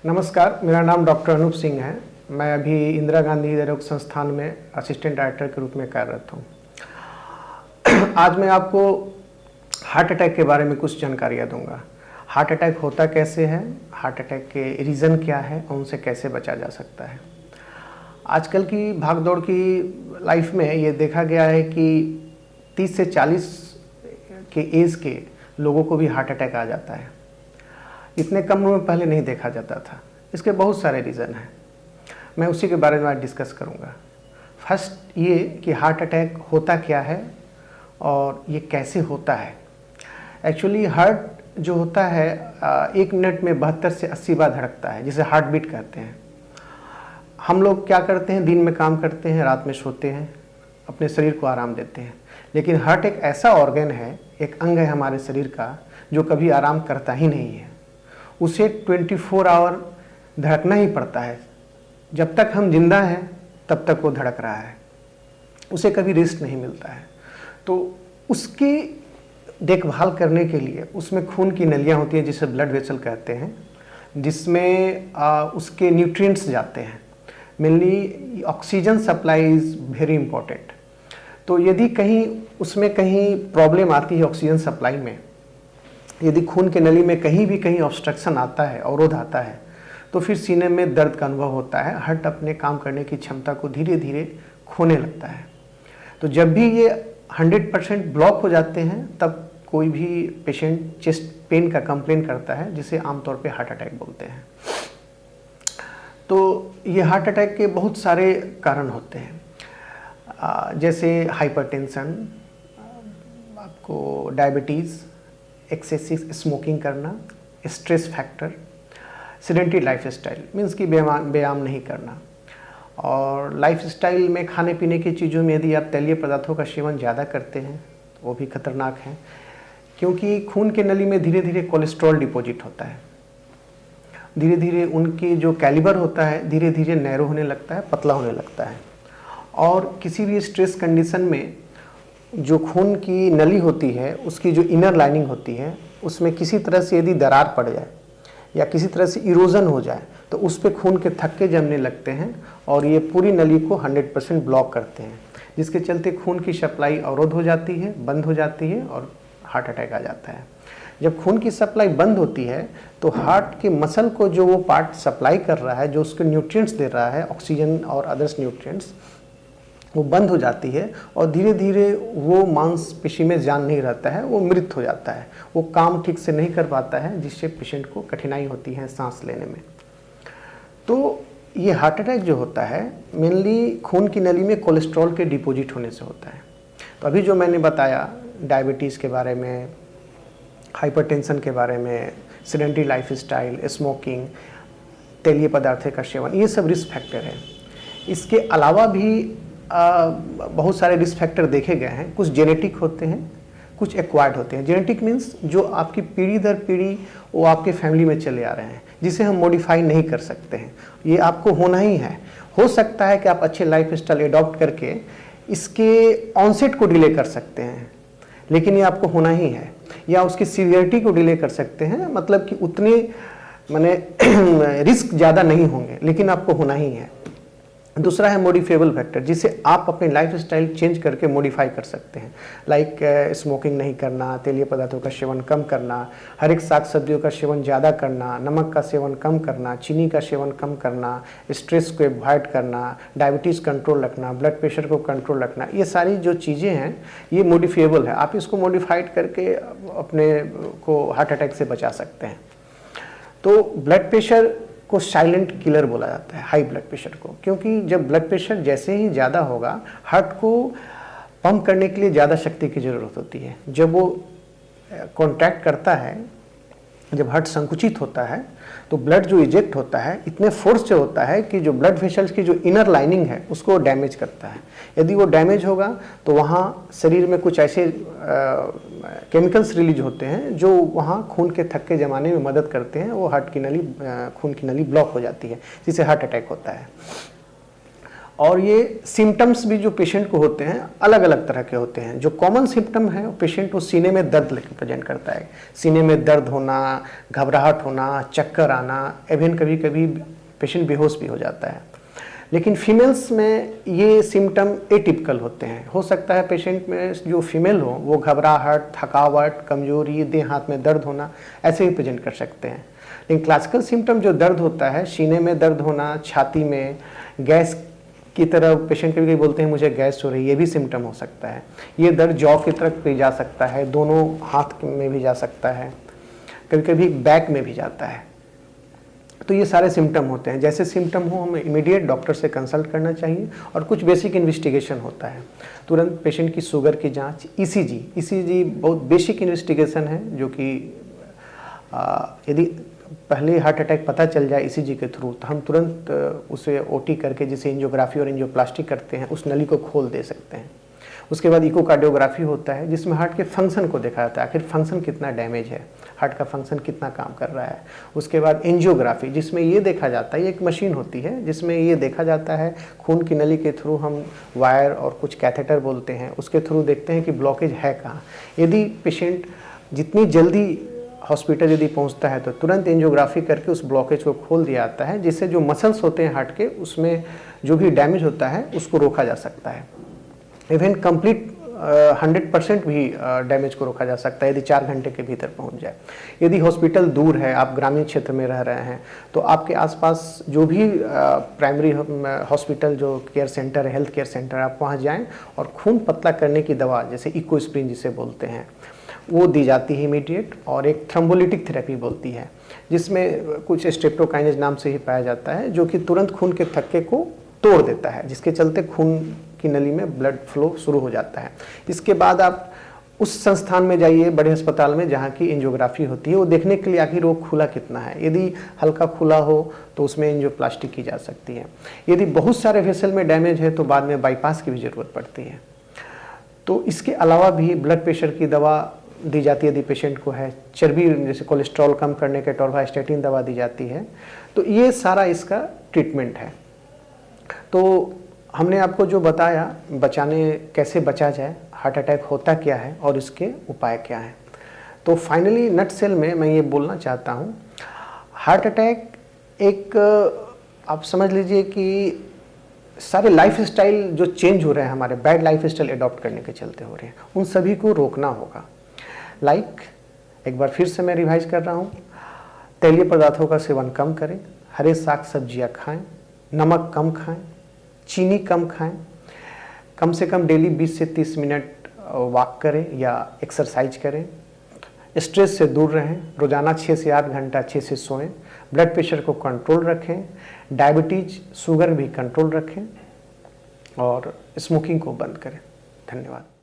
नमस्कार, मेरा नाम डॉक्टर अनूप सिंह है। मैं अभी इंदिरा गांधी हृदय रोग संस्थान में असिस्टेंट डायरेक्टर के रूप में कार्यरत हूँ। आज मैं आपको हार्ट अटैक के बारे में कुछ जानकारियाँ दूंगा। हार्ट अटैक होता कैसे है, हार्ट अटैक के रीज़न क्या है और उनसे कैसे बचा जा सकता है। आजकल की भागदौड़ की लाइफ में ये देखा गया है कि 30 से 40 के एज के लोगों को भी हार्ट अटैक आ जाता है। इतने कम उम्र में पहले नहीं देखा जाता था। इसके बहुत सारे रीज़न हैं, मैं उसी के बारे में आज डिस्कस करूंगा। फर्स्ट ये कि हार्ट अटैक होता क्या है और ये कैसे होता है। एक्चुअली हार्ट जो होता है 1 मिनट में 72 से 80 बार धड़कता है, जिसे हार्ट बीट कहते हैं। हम लोग क्या करते हैं, दिन में काम करते हैं, रात में सोते हैं, अपने शरीर को आराम देते हैं। लेकिन हार्ट एक ऐसा ऑर्गन है, एक अंग है हमारे शरीर का, जो कभी आराम करता ही नहीं है। उसे 24 आवर धड़कना ही पड़ता है। जब तक हम जिंदा हैं तब तक वो धड़क रहा है, उसे कभी रेस्ट नहीं मिलता है। तो उसकी देखभाल करने के लिए उसमें खून की नलियाँ होती हैं, जिसे ब्लड वेसल कहते हैं, जिसमें उसके न्यूट्रिएंट्स जाते हैं। Mainly oxygen supply is very important. तो यदि कहीं उसमें कहीं प्रॉब्लम आती है ऑक्सीजन सप्लाई में, यदि खून के नली में कहीं ऑब्स्ट्रक्शन आता है, अवरोध आता है, तो फिर सीने में दर्द का अनुभव होता है। हार्ट अपने काम करने की क्षमता को धीरे धीरे खोने लगता है। तो जब भी ये 100% ब्लॉक हो जाते हैं, तब कोई भी पेशेंट चेस्ट पेन का कंप्लेन करता है, जिसे आमतौर पे हार्ट अटैक बोलते हैं। तो ये हार्ट अटैक के बहुत सारे कारण होते हैं, जैसे हाइपरटेंशन, आपको डायबिटीज़, एक्सेसिव स्मोकिंग करना, stress factor, sedentary lifestyle means कि व्यायाम नहीं करना। और लाइफस्टाइल में खाने पीने की चीज़ों में यदि आप तैलीय पदार्थों का सेवन ज़्यादा करते हैं तो वो भी खतरनाक है, क्योंकि खून के नली में धीरे धीरे कोलेस्ट्रॉल डिपॉजिट होता है। धीरे धीरे उनकी जो कैलिबर होता है धीरे धीरे नैरो होने लगता है, पतला होने लगता है। और किसी भी स्ट्रेस कंडीशन में जो खून की नली होती है, उसकी जो इनर लाइनिंग होती है, उसमें किसी तरह से यदि दरार पड़ जाए या किसी तरह से इरोजन हो जाए, तो उस पर खून के थक्के जमने लगते हैं और ये पूरी नली को 100% ब्लॉक करते हैं, जिसके चलते खून की सप्लाई अवरोध हो जाती है, बंद हो जाती है और हार्ट अटैक आ जाता है। जब खून की सप्लाई बंद होती है तो हार्ट के मसल को जो वो पार्ट सप्लाई कर रहा है, जो उसके न्यूट्रिएंट्स दे रहा है, ऑक्सीजन और अदर्स न्यूट्रिएंट्स, वो बंद हो जाती है और धीरे धीरे वो मांसपेशी में जान नहीं रहता है, वो मृत हो जाता है। वो काम ठीक से नहीं कर पाता है, जिससे पेशेंट को कठिनाई होती है सांस लेने में। तो ये हार्ट अटैक जो होता है मेनली खून की नली में कोलेस्ट्रॉल के डिपॉजिट होने से होता है। तो अभी जो मैंने बताया, डायबिटीज़ के बारे में, हाइपरटेंशन के बारे में, सेडेंटरी लाइफस्टाइल, स्मोकिंग, तैलीय पदार्थों का सेवन, ये सब रिस्क फैक्टर है। इसके अलावा भी बहुत सारे रिस्क फैक्टर देखे गए हैं। कुछ जेनेटिक होते हैं, कुछ एक्वायर्ड होते हैं। जेनेटिक मीन्स जो आपकी पीढ़ी दर पीढ़ी वो आपके फैमिली में चले आ रहे हैं, जिसे हम मॉडिफाई नहीं कर सकते हैं। ये आपको होना ही है। हो सकता है कि आप अच्छे लाइफस्टाइल एडॉप्ट करके इसके ऑनसेट को डिले कर सकते हैं, लेकिन ये आपको होना ही है। या उसकी सीवियरिटी को डिले कर सकते हैं, मतलब कि उतने माने रिस्क ज़्यादा नहीं होंगे, लेकिन आपको होना ही है। दूसरा है मॉडिफाइबल फैक्टर, जिसे आप अपने लाइफस्टाइल चेंज करके मॉडिफाई कर सकते हैं। लाइक स्मोकिंग नहीं करना, तैलीय पदार्थों का सेवन कम करना, हर एक साग सब्जियों का सेवन ज़्यादा करना, नमक का सेवन कम करना, चीनी का सेवन कम करना, स्ट्रेस को अवॉइड करना, डायबिटीज़ कंट्रोल रखना, ब्लड प्रेशर को कंट्रोल रखना। ये सारी जो चीज़ें हैं ये मॉडिफाइबल है। आप इसको मॉडिफाइड करके अपने को हार्ट अटैक से बचा सकते हैं। तो ब्लड प्रेशर को साइलेंट किलर बोला जाता है, हाई ब्लड प्रेशर को, क्योंकि जब ब्लड प्रेशर जैसे ही ज़्यादा होगा, हार्ट को पंप करने के लिए ज़्यादा शक्ति की ज़रूरत होती है। जब वो कॉन्ट्रैक्ट करता है, जब हार्ट संकुचित होता है, तो ब्लड जो इजेक्ट होता है इतने फोर्स से होता है कि जो ब्लड वेसल्स की जो इनर लाइनिंग है उसको डैमेज करता है। यदि वो डैमेज होगा तो वहाँ शरीर में कुछ ऐसे केमिकल्स रिलीज होते हैं जो वहाँ खून के थक्के जमाने में मदद करते हैं। वो हार्ट की नली, खून की नली ब्लॉक हो जाती है, जिससे हार्ट अटैक होता है। और ये सिम्टम्स भी जो पेशेंट को होते हैं अलग अलग तरह के होते हैं। जो कॉमन सिम्टम है पेशेंट को सीने में दर्द लेकर प्रेजेंट करता है, सीने में दर्द होना, घबराहट होना, चक्कर आना, इवन कभी कभी पेशेंट बेहोश भी हो जाता है। लेकिन फीमेल्स में ये सिम्टम एटिपिकल होते हैं। हो सकता है पेशेंट में जो फीमेल हो वो घबराहट, थकावट, कमजोरी, देह हाथ में दर्द होना ऐसे ही प्रेजेंट कर सकते हैं। लेकिन क्लासिकल सिम्टम जो दर्द होता है, सीने में दर्द होना, छाती में गैस की तरह पेशेंट कभी कभी बोलते हैं मुझे गैस हो रही है, ये भी सिम्टम हो सकता है। ये दर्द जॉ की तरफ भी जा सकता है, दोनों हाथ में भी जा सकता है, कभी कभी बैक में भी जाता है। तो ये सारे सिम्टम होते हैं। जैसे सिम्टम हो हमें इमीडिएट डॉक्टर से कंसल्ट करना चाहिए और कुछ बेसिक इन्वेस्टिगेशन होता है। तुरंत पेशेंट की शुगर की जांच, ईसीजी बहुत बेसिक इन्वेस्टिगेशन है जो कि यदि पहले हार्ट अटैक पता चल जाए ईसीजी के थ्रू तो हम तुरंत उसे ओटी करके, जिसे एंजियोग्राफी और एंजियोप्लास्टी करते हैं, उस नली को खोल दे सकते हैं। उसके बाद इकोकार्डियोग्राफी होता है जिसमें हार्ट के फंक्शन को देखा जाता है, आखिर फंक्शन कितना डैमेज है, हार्ट का फंक्शन कितना काम कर रहा है। उसके बाद एंजियोग्राफी जिसमें ये देखा जाता है, ये एक मशीन होती है जिसमें ये देखा जाता है खून की नली के थ्रू, हम वायर और कुछ कैथेटर बोलते हैं, उसके थ्रू देखते हैं कि ब्लॉकेज है कहाँ। यदि पेशेंट जितनी जल्दी हॉस्पिटल यदि पहुंचता है तो तुरंत एंजियोग्राफी करके उस ब्लॉकेज को खोल दिया जाता है, जिससे जो मसल्स होते हैं हार्ट के उसमें जो भी डैमेज होता है उसको रोका जा सकता है। इवन कंप्लीट 100% भी डैमेज को रोका जा सकता है यदि 4 घंटे के भीतर पहुंच जाए। यदि हॉस्पिटल दूर है, आप ग्रामीण क्षेत्र में रह रहे हैं, तो आपके आसपास जो भी प्राइमरी हॉस्पिटल जो केयर सेंटर है, हेल्थ केयर सेंटर, आप वहाँ जाएं और खून पतला करने की दवा जैसे इकोस्प्रिन जिसे बोलते हैं वो दी जाती है इमीडिएट। और एक थ्रोम्बोलिटिक थेरेपी बोलती है जिसमें कुछ स्ट्रेप्टोकाइनेज नाम से ही पाया जाता है जो कि तुरंत खून के थक्के को तोड़ देता है, जिसके चलते खून की नली में ब्लड फ्लो शुरू हो जाता है। इसके बाद आप उस संस्थान में जाइए, बड़े अस्पताल में, जहाँ की एंजियोग्राफी होती है, वो देखने के लिए आखिर रोग खुला कितना है। यदि हल्का खुला हो तो उसमें एंजियोप्लास्टी की जा सकती है। यदि बहुत सारे वेसल में डैमेज है तो बाद में बाईपास की भी ज़रूरत पड़ती है। तो इसके अलावा भी ब्लड प्रेशर की दवा दी जाती है यदि पेशेंट को है, चर्बी जैसे कोलेस्ट्रॉल कम करने के टोर्वास्टेटिन दवा दी जाती है। तो ये सारा इसका ट्रीटमेंट है। तो हमने आपको जो बताया कैसे बचा जाए, हार्ट अटैक होता क्या है और इसके उपाय क्या हैं। तो फाइनली नट सेल में मैं ये बोलना चाहता हूँ, हार्ट अटैक एक आप समझ लीजिए कि सारे लाइफ स्टाइल जो चेंज हो रहे हैं, हमारे बैड लाइफ स्टाइल अडॉप्ट करने के चलते हो रहे हैं, उन सभी को रोकना होगा। एक बार फिर से मैं रिवाइज कर रहा हूँ, तेलीय पदार्थों का सेवन कम करें, हरे साग सब्जियाँ खाएं, नमक कम खाएं, चीनी कम खाएं, कम से कम डेली 20 से 30 मिनट वॉक करें या एक्सरसाइज करें, स्ट्रेस से दूर रहें, रोजाना 6 से 8 घंटा अच्छे से सोएं, ब्लड प्रेशर को कंट्रोल रखें, डायबिटीज शुगर भी कंट्रोल रखें और स्मोकिंग को बंद करें। धन्यवाद।